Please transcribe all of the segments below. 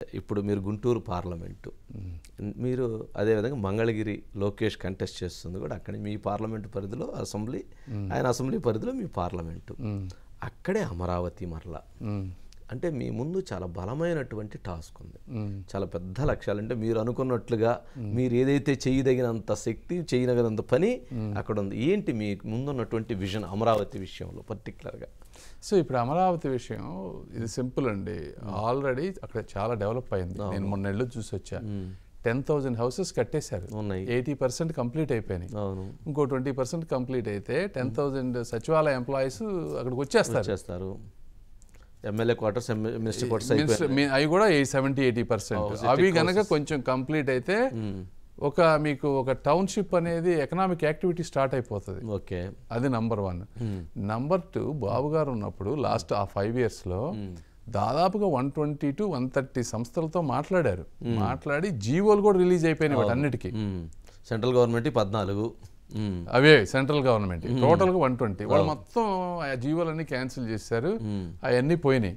ఇప్పుడు మీరు గుంటూరు పార్లమెంటు మీరు అదేవిధంగా మంగళగిరి లోకేష్ కంటెస్ట్ చేస్తుంది కూడా అక్కడే మీ పార్లమెంటు పరిధిలో అసెంబ్లీ ఆయన అసెంబ్లీ పరిధిలో మీ పార్లమెంటు అక్కడే అమరావతి మరలా అంటే మీ ముందు చాలా బలమైనటువంటి టాస్క్ ఉంది చాలా పెద్ద లక్ష్యాలు అంటే మీరు అనుకున్నట్లుగా మీరు ఏదైతే చేయదగినంత శక్తి చేయదగినంత పని అక్కడ ఉంది ఏంటి మీ ముందున్నటువంటి విజన్ అమరావతి విషయంలో పర్టికులర్గా సో ఇప్పుడు అమరావతి విషయం ఇది సింపుల్ అండి ఆల్రెడీ అక్కడ చాలా డెవలప్ అయింది నేను మొన్న నెలలో చూసి వచ్చా 10,000 హౌసెస్ కట్టేశారు 80% కంప్లీట్ అయిపోయినాయి ఇంకో 20% కంప్లీట్ అయితే 10,000 సచివాలయ ఎంప్లాయీస్ అక్కడికి వచ్చేస్తారు ఎమ్మెల్యే క్వార్టర్స్ మినిస్టర్ క్వార్టర్స్ అవి కూడా 70-80% అవి కనుక కొంచెం కంప్లీట్ అయితే మీకు ఒక టౌన్షిప్ అనేది ఎకనామిక్ యాక్టివిటీ స్టార్ట్ అయిపోతుంది ఓకే అది నంబర్ 1 నంబర్ 2 బాబు గారు ఉన్నప్పుడు లాస్ట్ ఆ 5 years లో దాదాపుగా 120 to 130 సంస్థలతో మాట్లాడి జీవోలు కూడా రిలీజ్ అయిపోయినాయి వాటి అన్నిటికీ సెంట్రల్ గవర్నమెంట్ 14 అవే సెంట్రల్ గవర్నమెంట్ టోటల్గా 120 వాళ్ళు మొత్తం ఆ జీవోలన్నీ క్యాన్సిల్ చేశారు అవన్నీ పోయినాయి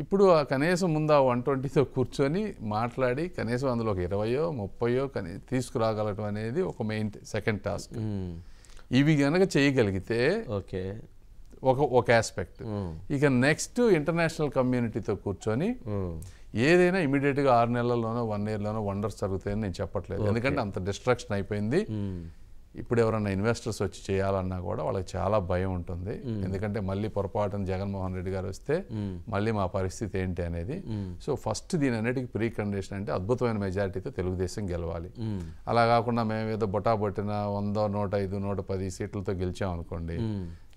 ఇప్పుడు కనీసం ముందు ఆ 120తో కూర్చొని మాట్లాడి కనీసం అందులో ఒక 20-30 తీసుకురాగలటం అనేది ఒక మెయిన్ సెకండ్ టాస్క్ ఇవి గనక చేయగలిగితే ఓకే ఒక ఆస్పెక్ట్ ఇక నెక్స్ట్ ఇంటర్నేషనల్ కమ్యూనిటీతో కూర్చొని ఏదైనా ఇమీడియట్గా 6 నెలల్లోనో 1 yearలోనో వండర్స్ జరుగుతాయని నేను చెప్పట్లేదు ఎందుకంటే అంత డిస్ట్రాక్షన్ అయిపోయింది ఇప్పుడు ఎవరన్నా ఇన్వెస్టర్స్ వచ్చి చేయాలన్నా కూడా వాళ్ళకి చాలా భయం ఉంటుంది ఎందుకంటే మళ్ళీ పొరపాటున జగన్మోహన్ రెడ్డి గారు వస్తే మళ్ళీ మా పరిస్థితి ఏంటి అనేది సో ఫస్ట్ దీని అన్నిటికీ ప్రీ కండిషన్ అంటే అద్భుతమైన మెజారిటీతో తెలుగుదేశం గెలవాలి అలా కాకుండా మేము ఏదో బొటాబొట్టిన 100, 105, 110 సీట్లతో గెలిచాం అనుకోండి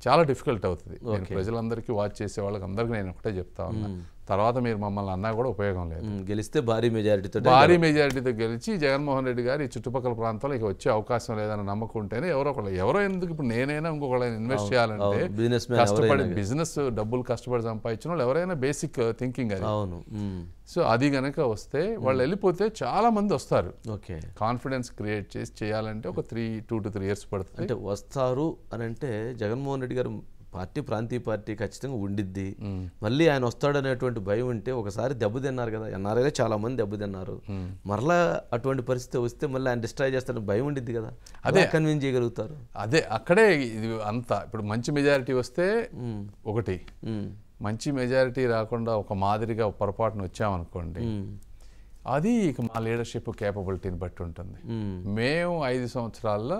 చాలా డిఫికల్ట్ అవుతుంది నేను ప్రజలందరికీ వాచ్ చేసే వాళ్ళకి అందరికీ నేను ఒకటే చెప్తా ఉన్నా తర్వాత మీరు మమ్మల్ని అన్నా కూడా ఉపయోగం లేదు గెలిస్తే భారీ మెజారిటీతో గెలిచి జగన్మోహన్ రెడ్డి గారు ఈ చుట్టుపక్కల ప్రాంతాల్లో ఇక వచ్చే అవకాశం లేదని నమ్మకం ఉంటేనే ఎవరో ఎందుకు ఇప్పుడు నేనైనా ఇంకొకళ్ళని ఇన్వెస్ట్ చేయాలంటే కష్టపడి బిజినెస్ డబ్బులు కష్టపడి సంపాదించిన వాళ్ళు ఎవరైనా బేసిక్ థింకింగ్ అది సో అది గనక వస్తే వాళ్ళు వెళ్ళిపోతే చాలా మంది వస్తారు ఓకే కాన్ఫిడెన్స్ క్రియేట్ చేసి చేయాలంటే ఒక 2 to 3 years పడుతుంది అంటే వస్తారు అని అంటే జగన్మోహన్ రెడ్డి గారు ప్రాంతీయ పార్టీ ఖచ్చితంగా ఉండిద్ది మళ్ళీ ఆయన వస్తాడనేటువంటి భయం ఉంటే ఒకసారి దెబ్బతిన్నారు కదా ఎన్ఆర్ఐలో చాలా మంది దెబ్బతిన్నారు మరలా అటువంటి పరిస్థితి వస్తే మళ్ళీ ఆయన డిస్ట్రాయ్ చేస్తాడని భయం ఉండిద్ది కదా అదే కన్విన్స్ చేయగలుగుతారు అదే అక్కడే ఇది అంతా ఇప్పుడు మంచి మెజారిటీ వస్తే ఒకటి మంచి మెజారిటీ రాకుండా ఒక మాదిరిగా పొరపాటున వచ్చామనుకోండి అది ఇక మా లీడర్షిప్ కేపబిలిటీని బట్టి ఉంటుంది మేము 5 సంవత్సరాల్లో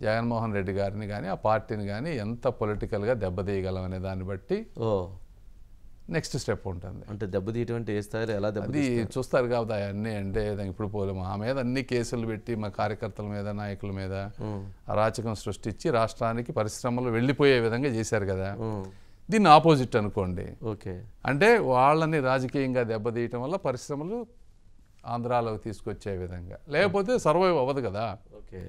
జగన్మోహన్ రెడ్డి గారిని కానీ ఆ పార్టీని కానీ ఎంత పొలిటికల్గా దెబ్బతీయగలం అనే దాన్ని బట్టి నెక్స్ట్ స్టెప్ ఉంటుంది అంటే దెబ్బతీయటం అంటే ఏ స్థాయిలో ఎలా అది చూస్తారు కాబట్టి అవన్నీ అంటే ఇప్పుడు పోలేము మా మీద అన్ని కేసులు పెట్టి మా కార్యకర్తల మీద నాయకుల మీద అరాచకం సృష్టించి రాష్ట్రానికి పరిశ్రమలు వెళ్ళిపోయే విధంగా చేశారు కదా దీన్ని ఆపోజిట్ అనుకోండి ఓకే అంటే వాళ్ళని రాజకీయంగా దెబ్బతీయటం వల్ల పరిశ్రమలు ఆంధ్రాలోకి తీసుకొచ్చే విధంగా లేకపోతే సర్వైవ్ అవ్వదు కదా ఓకే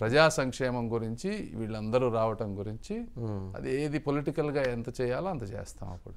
ప్రజా సంక్షేమం గురించి వీళ్ళందరూ రావటం గురించి అది ఏది పొలిటికల్గా ఎంత చేయాలో అంత చేస్తాం అప్పుడు